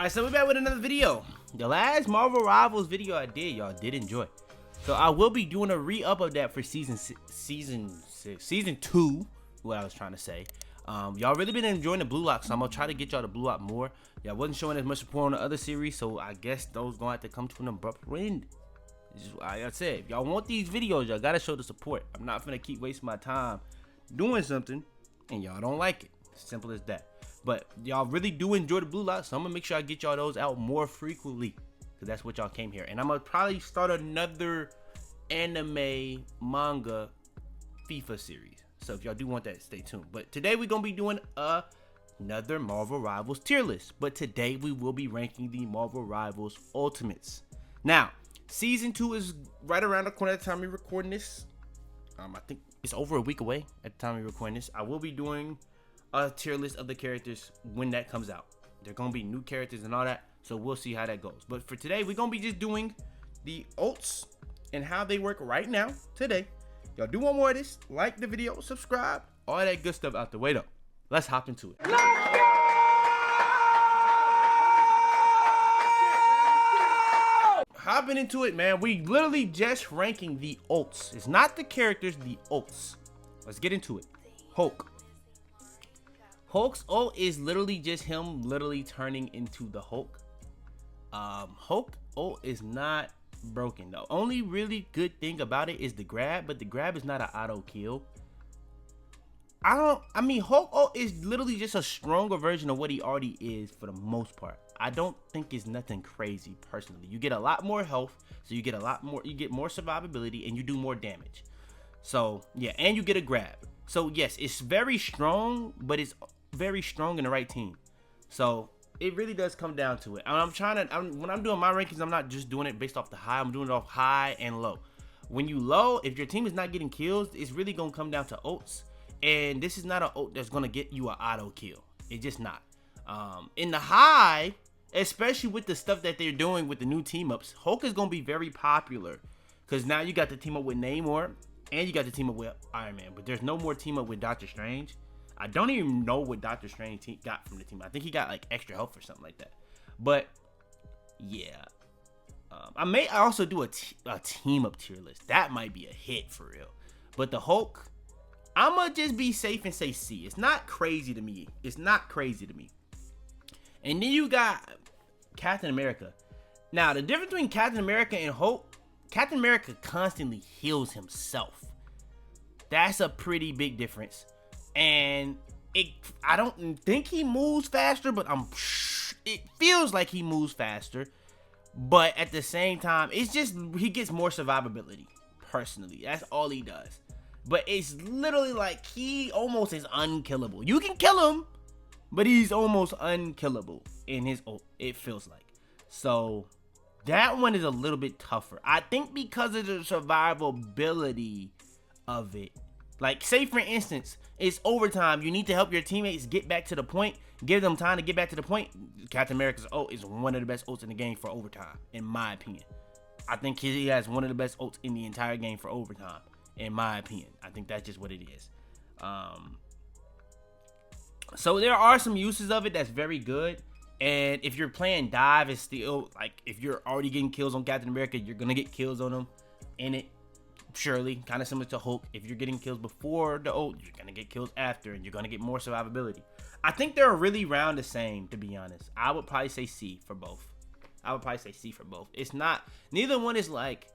Alright, so we're back with another video. The last Marvel Rivals video I did, y'all did enjoy. So I will be doing a re-up of that for season 2, what I was trying to say. Y'all really been enjoying the Blue Lock, so I'm gonna try to get y'all the Blue Lock more. Y'all wasn't showing as much support on the other series, so I guess those gonna have to come to an abrupt end. Like I said, if y'all want these videos, y'all gotta show the support. I'm not gonna keep wasting my time doing something and y'all don't like it. Simple as that. But y'all really do enjoy the Blue Lock, so I'm gonna make sure I get y'all those out more frequently, because that's what y'all came here. And I'm gonna probably start another anime manga FIFA series, so if y'all do want that, stay tuned. But today we're gonna be doing another Marvel Rivals tier list, but today we will be ranking the Marvel Rivals Ultimates. Now season 2 is right around the corner at the time we're recording this. I think it's over a week away at the time we're recording this. I will be doing a tier list of the characters when that comes out. They're gonna be new characters and all that, so we'll see how that goes. But for today, we're gonna be just doing the ults and how they work right now today. Y'all do want more of this, like the video, subscribe, all that good stuff out the way though. Let's hop into it. Hopping into it, man. We literally just ranking the ults. It's not the characters, the ults. Let's get into it. Hulk. Hulk's ult is literally just him literally turning into the Hulk. Hulk ult is not broken. The only really good thing about it is the grab, but the grab is not an auto kill. I mean, Hulk ult is literally just a stronger version of what he already is for the most part. I don't think it's nothing crazy personally. You get a lot more health, so you get more survivability, and you do more damage. So yeah, and you get a grab. So yes, it's very strong, but it's very strong in the right team. So it really does come down to it. When I'm doing my rankings, I'm not just doing it based off the high. I'm doing it off high and low. When you low, if your team is not getting kills, it's really gonna come down to ults. And this is not an ult that's gonna get you an auto kill. It's just not. In the high, especially with the stuff that they're doing with the new team ups, Hulk is gonna be very popular because now you got to team up with Namor and you got to team up with Iron Man. But there's no more team up with Doctor Strange. I don't even know what Doctor Strange got from the team. I think he got like extra health or something like that. But yeah, I may also do a team up tier list. That might be a hit for real. But the Hulk, I'm gonna just be safe and say C. It's not crazy to me. It's not crazy to me. And then you got Captain America. Now the difference between Captain America and Hulk, Captain America constantly heals himself. That's a pretty big difference. And I don't think he moves faster, but it feels like he moves faster. But at the same time, it's just he gets more survivability. Personally, that's all he does. But it's literally like he almost is unkillable. You can kill him, but he's almost unkillable in his ult, it feels like. So that one is a little bit tougher. I think because of the survivability of it. Like, say for instance, it's overtime. You need to help your teammates get back to the point. Give them time to get back to the point. Captain America's ult is one of the best ults in the game for overtime, in my opinion. I think he has one of the best ults in the entire game for overtime, in my opinion. I think that's just what it is. So there are some uses of it that's very good. And if you're playing dive, it's still like, if you're already getting kills on Captain America, you're gonna get kills on him in it. Surely, kind of similar to Hulk. If you're getting kills before the ult, you're gonna get kills after, and you're gonna get more survivability. I think they're really around the same, to be honest. I would probably say C for both. It's not, neither one is like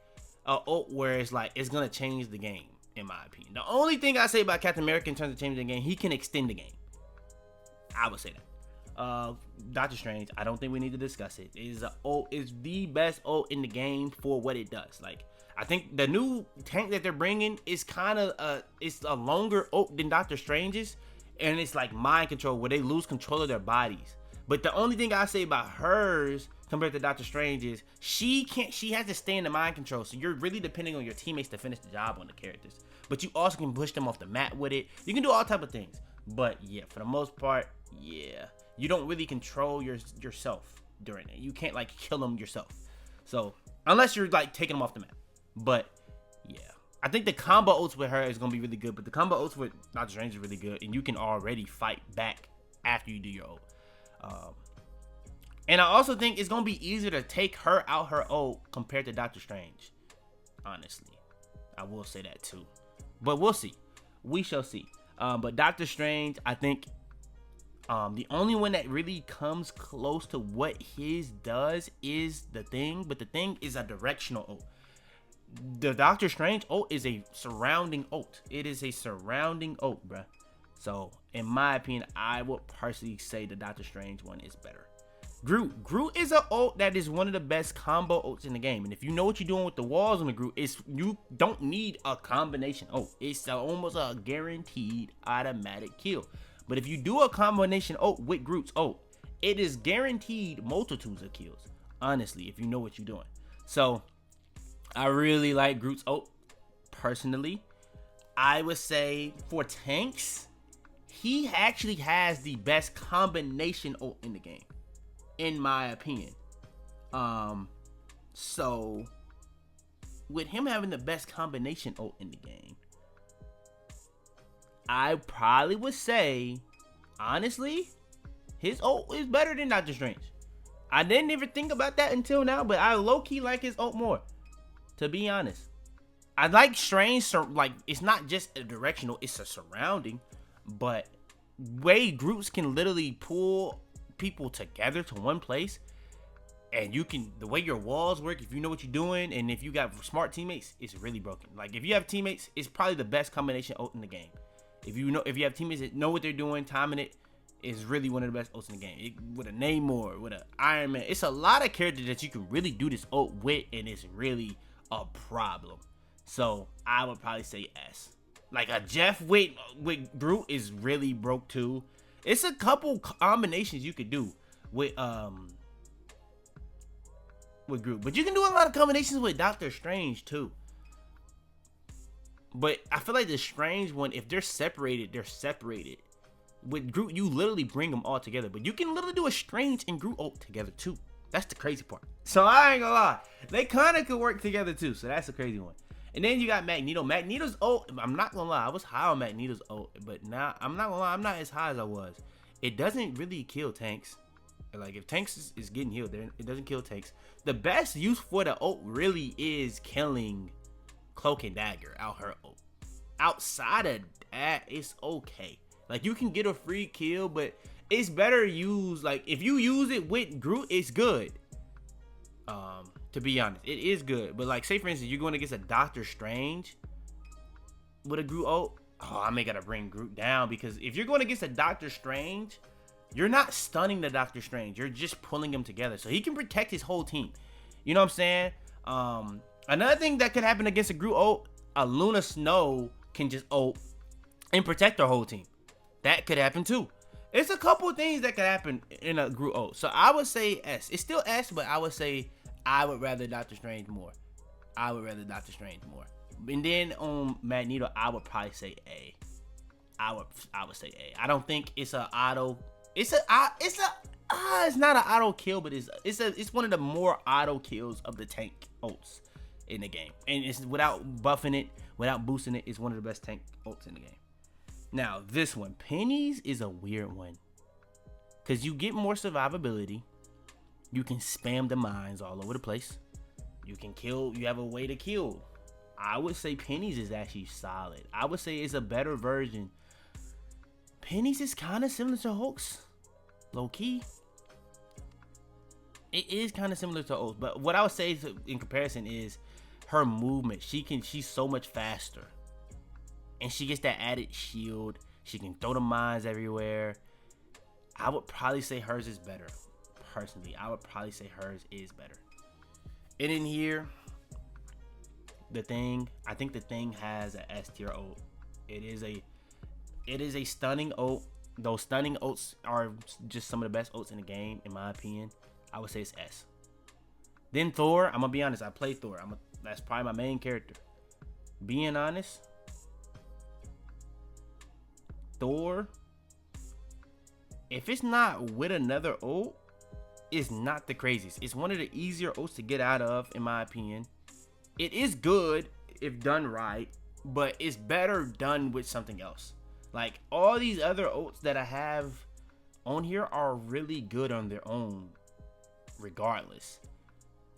a ult where it's like it's gonna change the game, in my opinion. The only thing I say about Captain America in terms of changing the game, he can extend the game. I would say that. Doctor Strange, I don't think we need to discuss it. It is the best ult in the game for what it does. Like, I think the new tank that they're bringing is kind of it's a longer ult than Doctor Strange's, and it's like mind control where they lose control of their bodies. But the only thing I say about hers compared to Doctor Strange is she has to stay in the mind control, so you're really depending on your teammates to finish the job on the characters. But you also can push them off the mat with it. You can do all type of things. But yeah, for the most part, yeah, you don't really control yourself during it. You can't like kill them yourself. So unless you're like taking them off the map. But yeah, I think the combo ults with her is gonna be really good. But the combo ults with Doctor Strange is really good, and you can already fight back after you do your ult. And I also think it's gonna be easier to take her out her ult compared to Doctor Strange. Honestly, I will say that too, but we'll see. We shall see. But Doctor Strange, I think, the only one that really comes close to what his does is the Thing, but the Thing is a directional ult. The Doctor Strange ult is a surrounding ult. It is a surrounding ult, bruh. So, in my opinion, I would personally say the Doctor Strange one is better. Groot is an ult that is one of the best combo ults in the game. And if you know what you're doing with the walls on the Groot, you don't need a combination ult. It's almost a guaranteed automatic kill. But if you do a combination ult with Groot's ult, it is guaranteed multitudes of kills. Honestly, if you know what you're doing. So, I really like Groot's ult, personally. I would say for tanks, he actually has the best combination ult in the game, in my opinion. So with him having the best combination ult in the game, I probably would say, honestly, his ult is better than Doctor Strange. I didn't even think about that until now, but I low-key like his ult more, to be honest. I like Strange, so like, it's not just a directional, it's a surrounding. But way Groots can literally pull people together to one place, and you can, the way your walls work, if you know what you're doing, and if you got smart teammates, it's really broken. Like, if you have teammates, it's probably the best combination ult in the game. If you have teammates that know what they're doing, timing it, is really one of the best ults in the game. With a Namor, with an Iron Man, it's a lot of characters that you can really do this ult with, and it's really a problem. So I would probably say S. Like a Jeff with Groot is really broke too. It's a couple combinations you could do with Groot, but you can do a lot of combinations with Doctor Strange too. But I feel like the Strange one, if they're separated, they're separated. With Groot, you literally bring them all together, but you can literally do a Strange and Groot ult together too. That's the crazy part. So I ain't gonna lie, they kind of could work together too. So that's the crazy one. And then you got Magneto. Magneto's ult, I'm not gonna lie, I was high on Magneto's ult, but now I'm not gonna lie, I'm not as high as I was. It doesn't really kill tanks. Like, if tanks is getting healed, it doesn't kill tanks. The best use for the ult really is killing Cloak and Dagger out her ult. Outside of that, it's okay. Like, you can get a free kill, but it's better used. Like, if you use it with Groot, it's good. To be honest, it is good. But like, say for instance, you're going against a Doctor Strange with a Groot ult. Oh, I may gotta bring Groot down, because if you're going against a Doctor Strange, you're not stunning the Doctor Strange. You're just pulling him together so he can protect his whole team. You know what I'm saying? Another thing that could happen against a Groot ult, a Luna Snow can just ult and protect her whole team. That could happen too. It's a couple of things that could happen in a Groot ult. So I would say S. It's still S, but I would say I would rather Doctor Strange more. I would rather Doctor Strange more. And then on Magneto, I would probably say A. I would say A. I don't think it's a auto. It's not an auto kill, but it's one of the more auto kills of the tank ults in the game. And it's without buffing it, without boosting it, it's one of the best tank ults in the game. Now, this one, Pennies, is a weird one, because you get more survivability. You can spam the mines all over the place. You can kill. You have a way to kill. I would say Pennies is actually solid. I would say it's a better version. Pennies is kind of similar to Hulk's, low key. It is kind of similar to Hulk, but what I would say in comparison is her movement. She's so much faster, and she gets that added shield. She can throw the mines everywhere. I would probably say hers is better. Personally, I would probably say hers is better. And in here, the Thing, I think the Thing has an S tier ult. It is a stunning ult. Those stunning ults are just some of the best ults in the game, in my opinion. I would say it's S. Then Thor, I'm gonna be honest, I play Thor. That's probably my main character. Being honest, Thor, if it's not with another ult, it's not the craziest. It's one of the easier ults to get out of, in my opinion. It is good if done right, but it's better done with something else. Like, all these other ults that I have on here are really good on their own. regardless.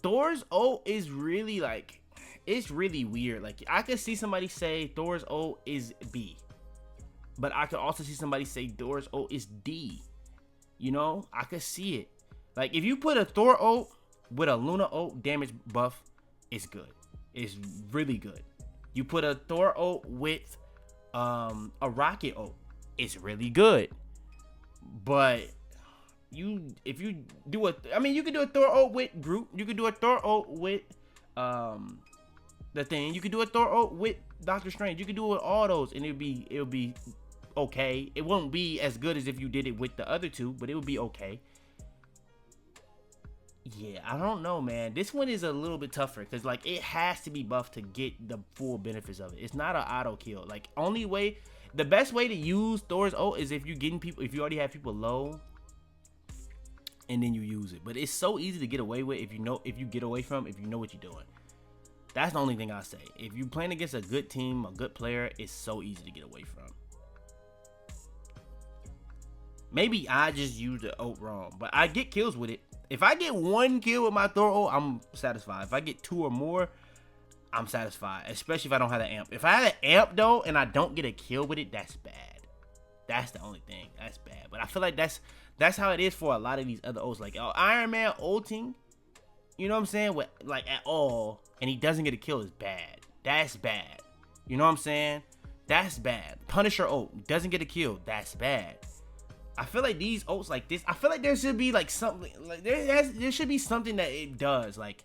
Thor's ult is really like, it's really weird. Like, I could see somebody say Thor's ult is B, but I could also see somebody say Thor's ult is D. You know, I could see it. Like, if you put a Thor ult with a Luna ult damage buff, it's good. It's really good. You put a Thor ult with a Rocket ult, it's really good. But if you do you could do a Thor ult with Groot. You could do a Thor ult with the thing. You could do a Thor ult with Doctor Strange. You could do it with all those, and it'll be okay. It won't be as good as if you did it with the other two, but it would be okay. Yeah, I don't know, man. This one is a little bit tougher because, like, it has to be buffed to get the full benefits of it. It's not an auto kill. Like, the best way to use Thor's ult is if you already have people low, and then you use it. But it's so easy to get away with if you know what you're doing. That's the only thing I say. If you're playing against a good team, a good player, it's so easy to get away from. Maybe I just use the ult wrong, but I get kills with it. If I get one kill with my Thor ult, I'm satisfied. If I get 2 or more, I'm satisfied. Especially if I don't have the amp. If I have an amp though, and I don't get a kill with it, that's bad. That's the only thing. That's bad. But I feel like that's how it is for a lot of these other ults. Like Iron Man ulting, you know what I'm saying? With, like, at all, and he doesn't get a kill is bad. That's bad. You know what I'm saying? That's bad. Punisher ult doesn't get a kill. That's bad. I feel like these ults like this, I feel like there should be like something, like there should be something that it does. Like,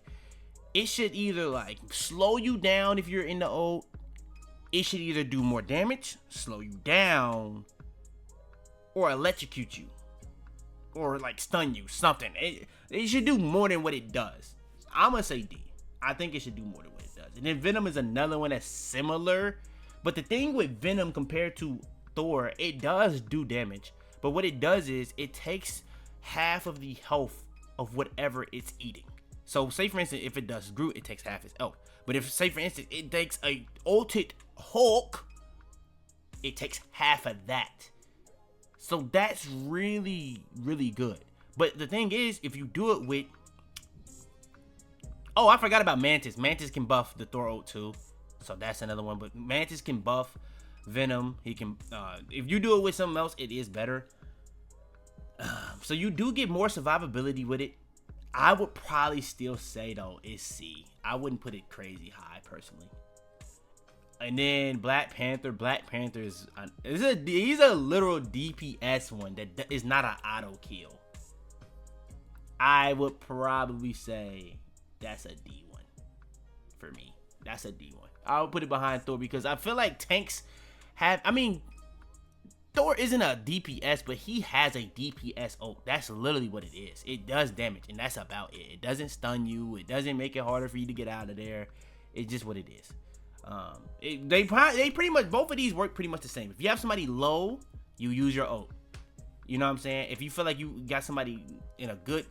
it should either like slow you down if you're in the ult. It should either do more damage, slow you down, or electrocute you, or like stun you, something. It should do more than what it does. I'm gonna say D. I think it should do more than what it does. And then Venom is another one that's similar. But the thing with Venom compared to Thor, it does do damage. But what it does is it takes half of the health of whatever it's eating. So say for instance, if it does Groot, it takes half his health. But if, say for instance, it takes a ulted Hulk, it takes half of that. So that's really, really good. But the thing is, if you do it with... Oh, I forgot about Mantis. Mantis can buff the Thor ult too. So that's another one. But Mantis can buff Venom. He can... if you do it with something else, it is better. So you do get more survivability with it. I would probably still say, though, it's C. I wouldn't put it crazy high, personally. And then Black Panther. Black Panther is... he's a literal DPS one that is not an auto kill. I would probably say that's a D1 for me. That's a D1. I would put it behind Thor because I feel like tanks have... I mean, Thor isn't a DPS, but he has a DPS ult. That's literally what it is. It does damage, and that's about it. It doesn't stun you. It doesn't make it harder for you to get out of there. It's just what it is. They pretty much, both of these work pretty much the same. If you have somebody low, you use your ult. You know what I'm saying? If you feel like you got somebody in a good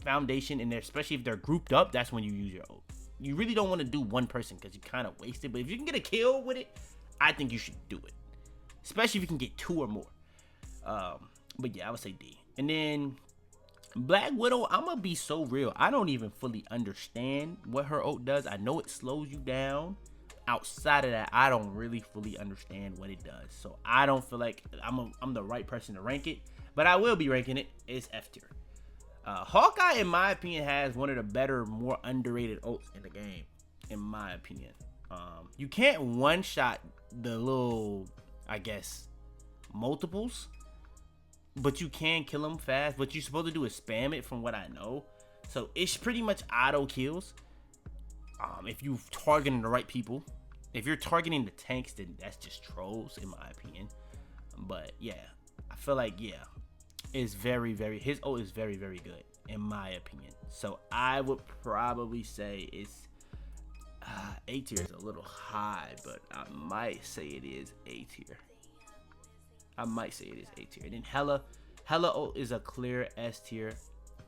foundation, and especially if they're grouped up, that's when you use your ult. You really don't want to do one person because you kind of waste it. But if you can get a kill with it, I think you should do it. Especially if you can get 2 or more. But yeah, I would say D. And then Black Widow, I'm going to be so real. I don't even fully understand what her ult does. I know it slows you down. Outside of that, I don't really fully understand what it does. So I don't feel like I'm the right person to rank it. But I will be ranking it. It's F tier. Hawkeye, in my opinion, has one of the better, more underrated ults in the game. In my opinion. You can't one-shot the little... I guess, multiples, but you can kill them fast. What you're supposed to do is spam it from what I know. So it's pretty much auto kills. If you're targeting the right people. If you're targeting the tanks, then that's just trolls in my opinion. But yeah, I feel like, yeah, it's very, very, his ult is very, very good in my opinion. So I would probably say it's A tier is a little high, but I might say it is A tier. I might say it is A tier. And then Hela ult is a clear S tier.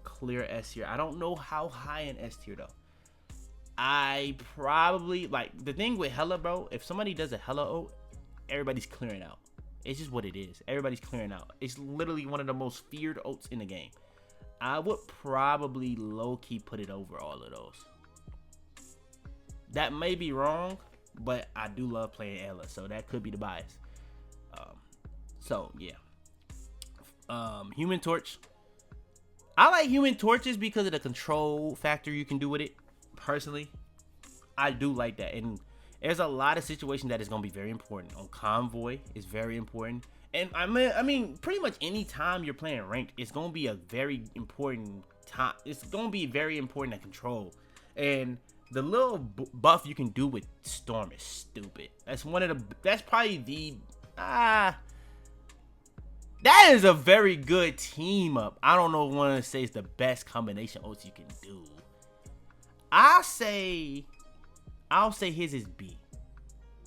Clear S tier. I don't know how high in S tier though. I probably, like, the thing with Hela, bro, if somebody does a Hela ult, everybody's clearing out. It's just what it is. Everybody's clearing out. It's literally one of the most feared ults in the game. I would probably low-key put it over all of those. That may be wrong, but I do love playing Ella, so that could be the bias. So yeah. Human Torch. I like Human Torches because of the control factor you can do with it. Personally, I do like that, and there's a lot of situations that is gonna be very important. On Convoy is very important, and I mean, pretty much any time you're playing ranked, it's gonna be a very important time. It's gonna be very important to control, and the little buff you can do with Storm is stupid. That's one of the. That's probably the. That is a very good team up. I don't know if one to say it's the best combination ults you can do. I'll say his is B.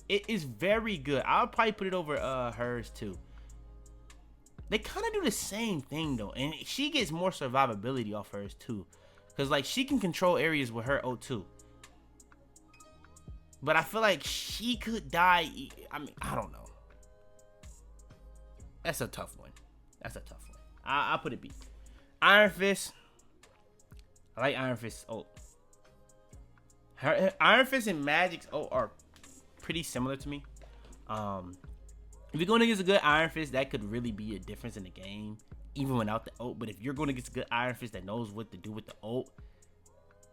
It is very good. I'll probably put it over hers too. They kind of do the same thing though, and she gets more survivability off hers too, cause like she can control areas with her ult too. But I feel like she could die. I mean, I don't know. That's a tough one. I'll put it B. Iron Fist. I like Iron Fist's ult. Iron Fist and Magic's ult are pretty similar to me. If you're going against a good Iron Fist, that could really be a difference in the game, even without the ult. But if you're going against a good Iron Fist that knows what to do with the ult,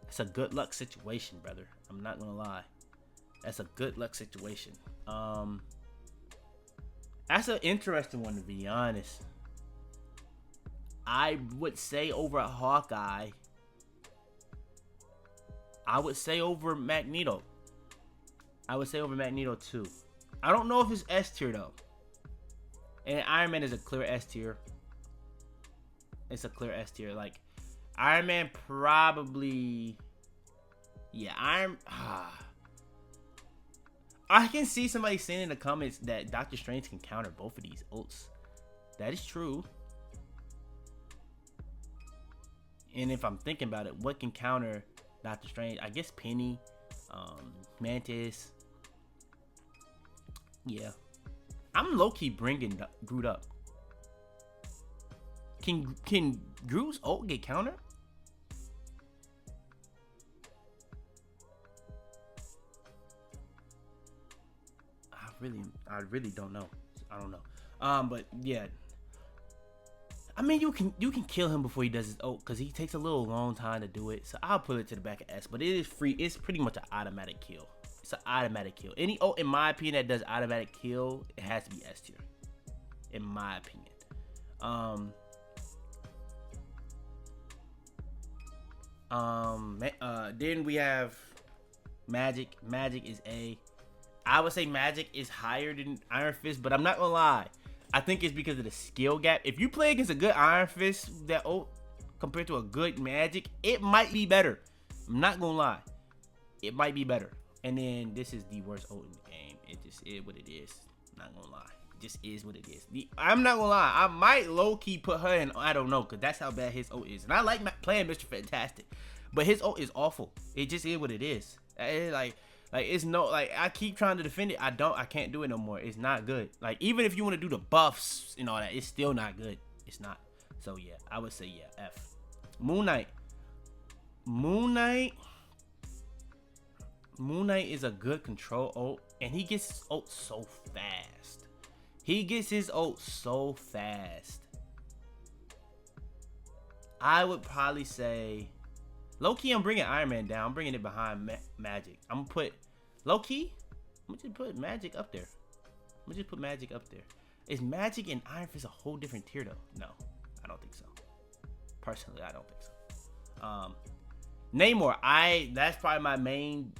it's a good luck situation, brother. I'm not gonna lie. That's a good luck situation. That's an interesting one, to be honest. I would say over Hawkeye. I would say over Magneto. I would say over Magneto too. I don't know if it's S tier though. And Iron Man is a clear S tier. It's a clear S tier. Like Iron Man probably. Yeah, I can see somebody saying in the comments that Doctor Strange can counter both of these ults. That is true. And if I'm thinking about it, what can counter Doctor Strange? I guess Penny, Mantis. Yeah. I'm low-key bringing Groot up. Can Groot's ult get counter? I really don't know. I don't know. But yeah. I mean, you can kill him before he does his ult because he takes a little long time to do it. So I'll put it to the back of S. But it is free. It's pretty much an automatic kill. It's an automatic kill. Any ult, in my opinion, that does automatic kill, it has to be S tier. In my opinion. Then we have Magic. Magic is A. I would say Magic is higher than Iron Fist, but I'm not gonna lie. I think it's because of the skill gap. If you play against a good Iron Fist, that ult compared to a good Magic, it might be better. I'm not gonna lie. It might be better. And then this is the worst ult in the game. It just is what it is. I'm not gonna lie. It just is what it is. I'm not gonna lie. I might low-key put her in, I don't know, because that's how bad his ult is. And I like playing Mr. Fantastic. But his ult is awful. It just is what it is. Like it's no, like I keep trying to defend it. I can't do it no more. It's not good. Like even if you want to do the buffs and all that, it's still not good. It's not. So yeah, I would say yeah, F. Moon Knight is a good control ult, and he gets his ult so fast. I would probably say low-key, I'm bringing Iron Man down. I'm bringing it behind Magic. I'm gonna put low-key. I'm gonna just put Magic up there. Is Magic and Iron Fist a whole different tier though? No, I don't think so. Personally, I don't think so. Namor, that's probably my main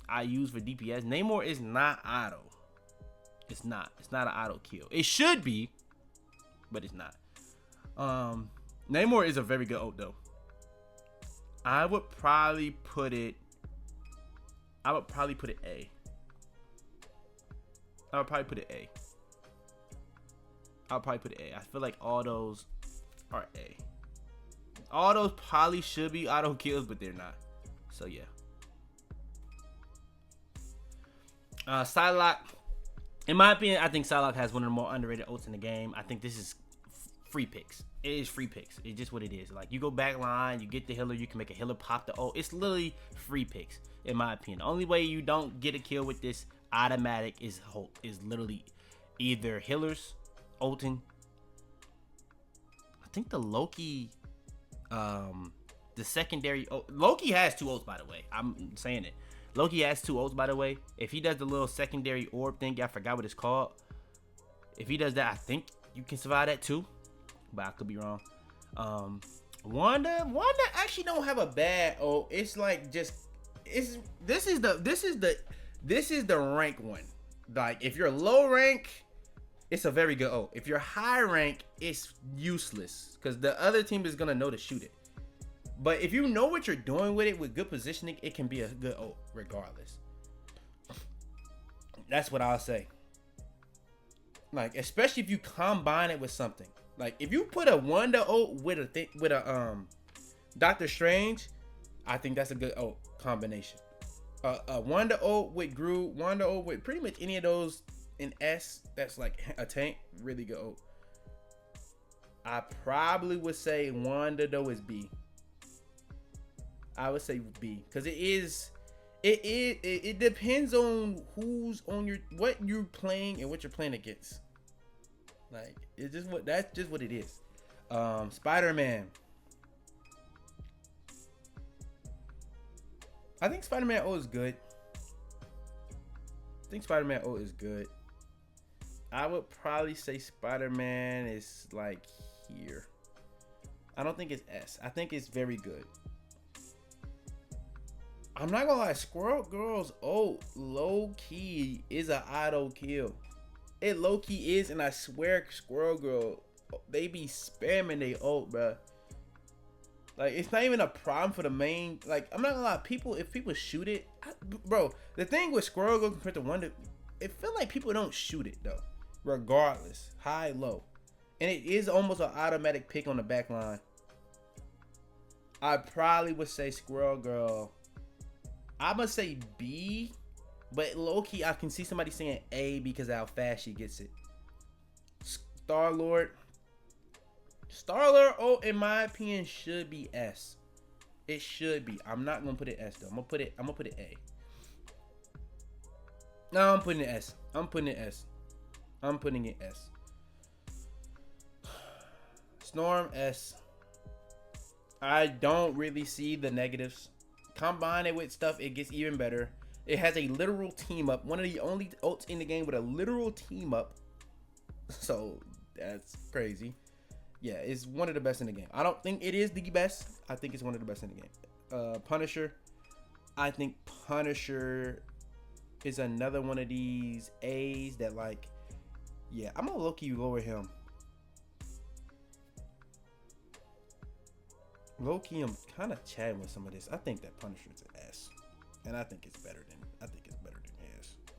I use for DPS. Namor is not auto. It's not an auto kill. It should be, but it's not. Namor is a very good ult though. I would probably put it A. I would probably put it A. I feel like all those are A. All those probably should be auto kills, but they're not. So yeah. Psylocke. In my opinion, I think Psylocke has one of the more underrated ults in the game. I think this is free picks. It is free picks. It's just what it is. Like, you go back line, you get the healer, you can make a healer pop the ult. It's literally free picks, in my opinion. The only way you don't get a kill with this automatic is literally either healers ulting. I think the Loki, the secondary, Loki has 2 ults, by the way. I'm saying it. Loki has 2 ults, by the way. If he does the little secondary orb thing, I forgot what it's called. If he does that, I think you can survive that too, but I could be wrong. Wanda actually don't have a bad ult. It's like just this is the rank one. Like, if you're low rank, it's a very good ult. If you're high rank, it's useless because the other team is gonna know to shoot it. But if you know what you're doing with it with good positioning, it can be a good ult regardless. That's what I'll say. Like, especially if you combine it with something. Like, if you put a Wanda ult with a Doctor Strange, I think that's a good ult combination. Wanda ult with Groot, Wanda ult with pretty much any of those in S that's like a tank, really good ult. I probably would say Wanda though is B. I would say B, because it depends on who's on what you're playing and what you're playing against. Like, that's just what it is. Spider-Man. I think Spider-Man ult is good. I would probably say Spider-Man is like here. I don't think it's S. I think it's very good. I'm not gonna lie, Squirrel Girl's ult low-key is an auto kill. It low-key is, and I swear Squirrel Girl, they be spamming they ult, bro. Like, it's not even a problem for the main. Like, I'm not gonna lie, if people shoot it, bro, the thing with Squirrel Girl compared to Wonder, it feel like people don't shoot it though, regardless, high, low. And it is almost an automatic pick on the back line. I probably would say Squirrel Girl. I'm gonna say B, but low-key, I can see somebody saying A because of how fast she gets it. Star-Lord, oh, in my opinion, should be S. It should be. I'm not gonna put it S though. I'm gonna put it A. No, I'm putting it S. I'm putting it S. Storm S. I don't really see the negatives. Combine it with stuff, it gets even better. It has a literal team up. One of the only ults in the game with a literal team up. So that's crazy. Yeah, it's one of the best in the game. I don't think it is the best. I think it's one of the best in the game. Punisher. I think Punisher is another one of these A's that, like, yeah, I'm gonna low-key lower him. Low-key, I'm kind of chatting with some of this. I think that Punisher is an S, and I think it's better than S.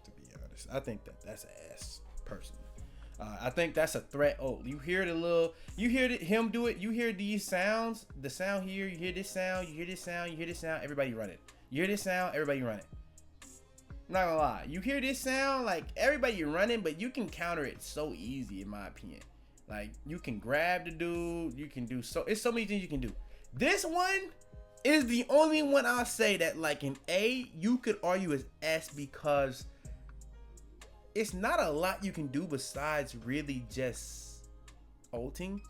To be honest, I think that's an S personally. I think that's a threat. Oh, you hear him do it. You hear these sounds. The sound here. You hear this sound. You hear this sound. You hear this sound. Everybody run it. You hear this sound. Everybody run it. I'm not gonna lie. You hear this sound, like, everybody running, but you can counter it so easy, in my opinion. Like, you can grab the dude. You can do it's so many things you can do. This one is the only one I'll say that, like, in A, you could argue is S, because it's not a lot you can do besides really just ulting,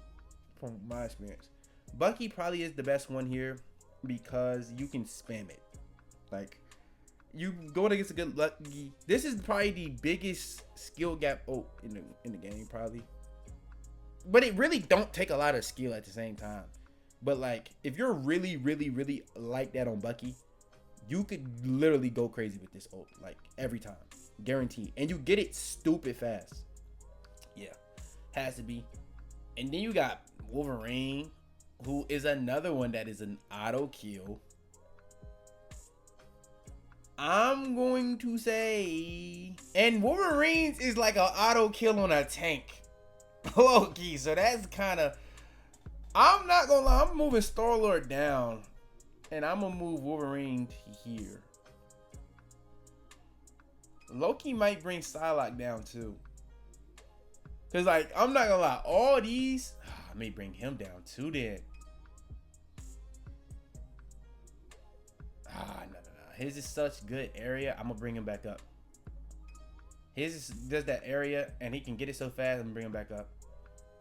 from my experience. Bucky probably is the best one here because you can spam it. Like, you going against a good Lucky. This is probably the biggest skill gap ult in the game, probably. But it really don't take a lot of skill at the same time. But, like, if you're really, really, really like that on Bucky, you could literally go crazy with this ult, like, every time. Guaranteed. And you get it stupid fast. Yeah. Has to be. And then you got Wolverine, who is another one that is an auto kill. I'm going to say... And Wolverine's is like an auto kill on a tank. Loki. So that's kind of... I'm not gonna lie, I'm moving Star-Lord down, and I'm gonna move Wolverine to here. Loki might bring Psylocke down too, cause, like, I'm not gonna lie, all these, may bring him down too then. No. His is such good area. I'm gonna bring him back up. His does that area and he can get it so fast. I'm gonna bring him back up.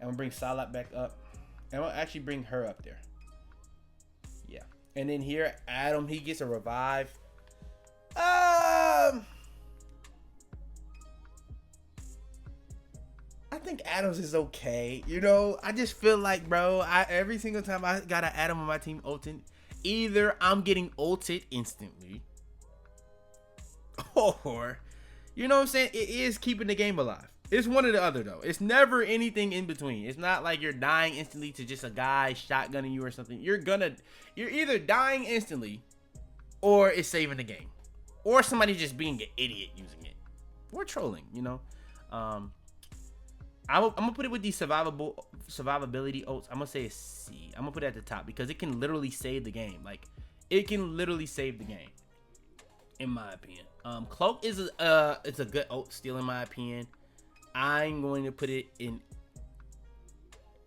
I'm gonna bring Salat back up. And I'm gonna actually bring her up there. Yeah. And then here, Adam, he gets a revive. I think Adams is okay. You know, I just feel like, bro, every single time I got an Adam on my team ulting, either I'm getting ulted instantly, or, you know what I'm saying, it is keeping the game alive. It's one or the other, though. It's never anything in between. It's not like you're dying instantly to just a guy shotgunning you or something. You're either dying instantly, or it's saving the game, or somebody just being an idiot using it, or trolling, you know. I'm gonna put it with the survivability ults. I'm gonna say a C. I'm gonna put it at the top because it can literally save the game. Like, it can literally save the game, in my opinion. Cloak is it's a good ult still, in my opinion. I'm going to put it in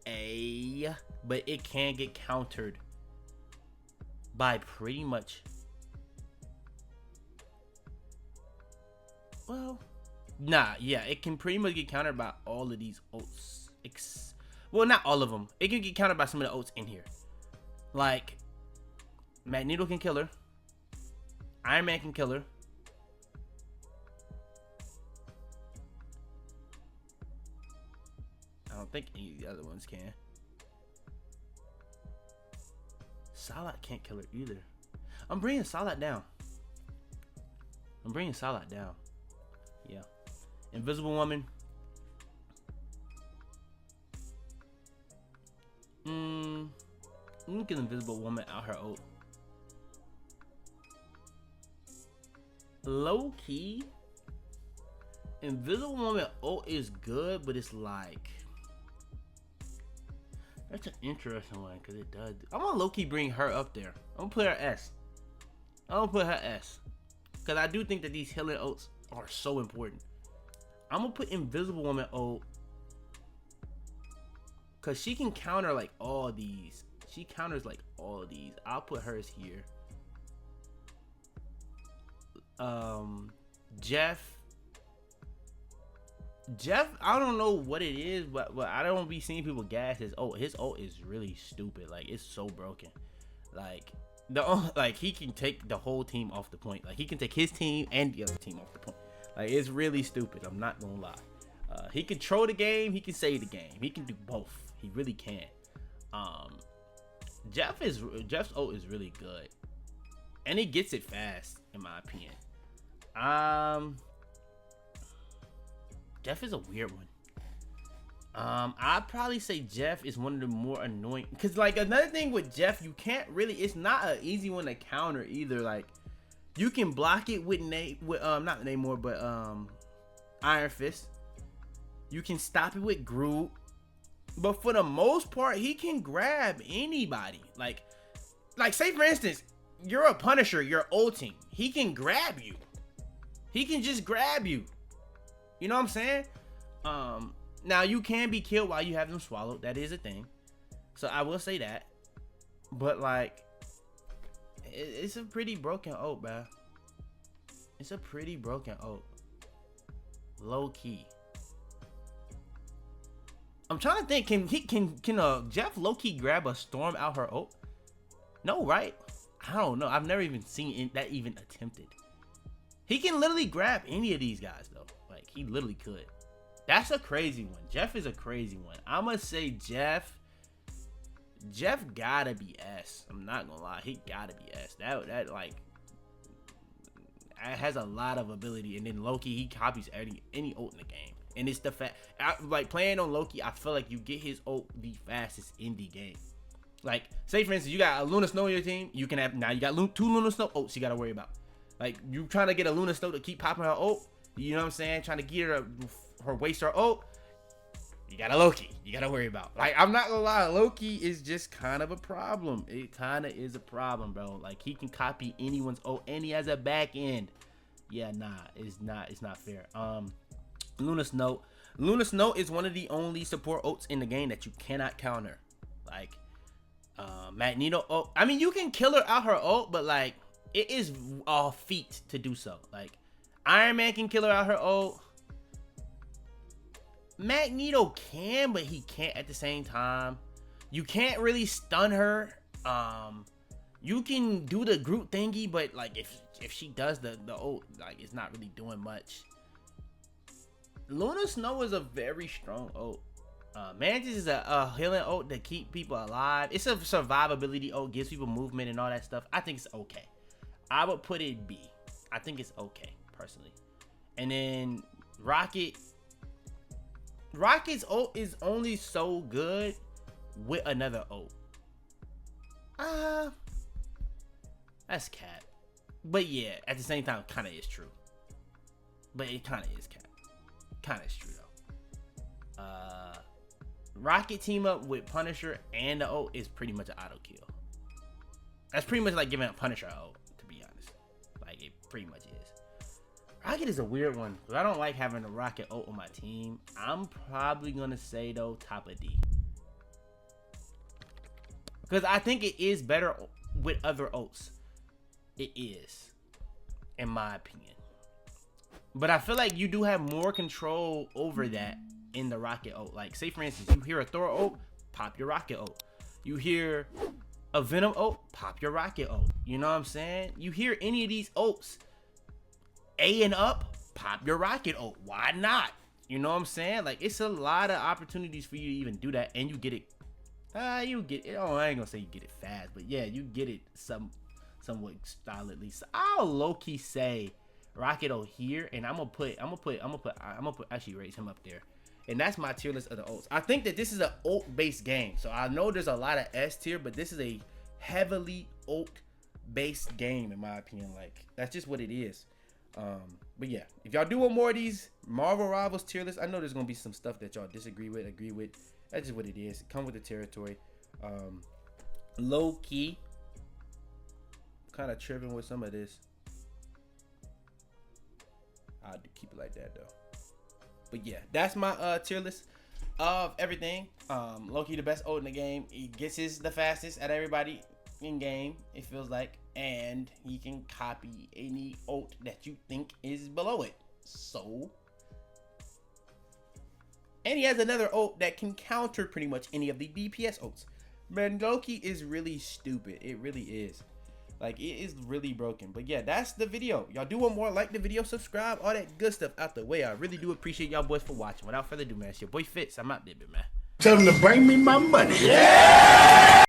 A, but it can get countered by pretty much, well, it can pretty much get countered by all of these ults. Well, not all of them. It can get countered by some of the ults in here. Like, Magneto can kill her. Iron Man can kill her. I don't think any of the other ones can. Salat can't kill her either. I'm bringing Salat down. Yeah. Invisible Woman. Let me get Invisible Woman out her ult. Low-key, Invisible Woman ult is good, but it's like, that's an interesting one because it does. I'm gonna low-key bring her up there. I'm gonna put her S. Because I do think that these healing ults are so important. I'm gonna put Invisible Woman ult because she can counter like all these. She counters like all of these. I'll put hers here. Jeff, I don't know what it is, but I don't be seeing people gas his ult. His ult is really stupid. Like, it's so broken. Like, he can take the whole team off the point. Like, he can take his team and the other team off the point. Like, it's really stupid. I'm not gonna lie. He can control the game. He can save the game. He can do both. He really can. Jeff's ult is really good, and he gets it fast, in my opinion. Jeff is a weird one. I'd probably say Jeff is one of the more annoying, because like another thing with Jeff, you can't really, it's not an easy one to counter either. Like, you can block it with not Namor, but Iron Fist. You can stop it with Groot, but for the most part, he can grab anybody. Like say for instance, you're a Punisher, you're ulting, he can grab you. He can just grab you. You know what I'm saying? Now you can be killed while you have them swallowed. That is a thing. So I will say that. But like, it's a pretty broken ult, bruh. It's a pretty broken ult. Low key. I'm trying to think. Can Jeff low key grab a storm out her ult? No, right? I don't know. I've never even seen that even attempted. He can literally grab any of these guys though. Like, he literally could. That's a crazy one. Jeff is a crazy one. I'm gonna say Jeff gotta be S. I'm not gonna lie. He gotta be S. That like, has a lot of ability. And then Loki, he copies any ult in the game. And it's the fact, like, playing on Loki, I feel like you get his ult the fastest in the game. Like, say for instance, you got a Luna Snow on your team. You can have, now you got two Luna Snow ults you gotta worry about. Like, you trying to get a Luna Snow to keep popping her ult. You know what I'm saying? Trying to get her waste her ult. You got a Loki. You got to worry about. Like, I'm not gonna lie, Loki is just kind of a problem. It kind of is a problem, bro. Like, he can copy anyone's ult, and he has a back end. Yeah, nah, it's not fair. Luna Snow is one of the only support ults in the game that you cannot counter. Like Magneto ult. I mean, you can kill her out her ult, but like it is a feat to do so. Like Iron Man can kill her out her ult. Magneto can, but he can't at the same time. You can't really stun her. You can do the Groot thingy, but like if she does the ult, like it's not really doing much. Luna Snow is a very strong ult. Mantis is a healing ult to keep people alive. It's a survivability ult, gives people movement and all that stuff. I think it's okay. I would put it B. I think it's okay, personally. And then Rocket's ult is only so good with another ult. That's cap. But yeah, at the same time, it kind of is true. But it kind of is cap. Kind of is true though. Rocket team up with Punisher and the ult is pretty much an auto kill. That's pretty much like giving a Punisher ult, to be honest. Like it pretty much is. Rocket is a weird one because I don't like having a Rocket ult on my team. I'm probably gonna say though top of D. Because I think it is better with other ults. It is, in my opinion. But I feel like you do have more control over that in the Rocket ult. Like, say for instance, you hear a Thor ult, pop your Rocket ult. You hear a Venom ult, pop your Rocket ult. You know what I'm saying? You hear any of these ults, A and up, pop your Rocket ult. Why not? You know what I'm saying? Like, it's a lot of opportunities for you to even do that, and you get it. You get it. Oh, I ain't gonna say you get it fast, but yeah, you get it somewhat solidly. So I'll low-key say Rocket ult here, and I'm gonna put actually raise him up there. And that's my tier list of the ults. I think that this is an ult-based game. So I know there's a lot of S tier, but this is a heavily ult-based game, in my opinion. Like, that's just what it is. But yeah, if y'all do want more of these Marvel Rivals tier lists, I know there's gonna be some stuff that y'all disagree with, agree with. That's just what it is. It comes with the territory. Low key, kind of tripping with some of this. I'll keep it like that though. But yeah, that's my tier list of everything. Loki, the best ult in the game. He gets the fastest at everybody in game, it feels like, and he can copy any ult that you think is below it. So, and he has another ult that can counter pretty much any of the DPS ults. Man, Loki is really stupid. It really is. Like, it is really broken. But yeah, that's the video. Y'all do want more, like the video, subscribe, all that good stuff out the way. I really do appreciate y'all boys for watching. Without further ado, man, it's your boy Fitz. I'm out there, man. Tell them to bring me my money. Yeah!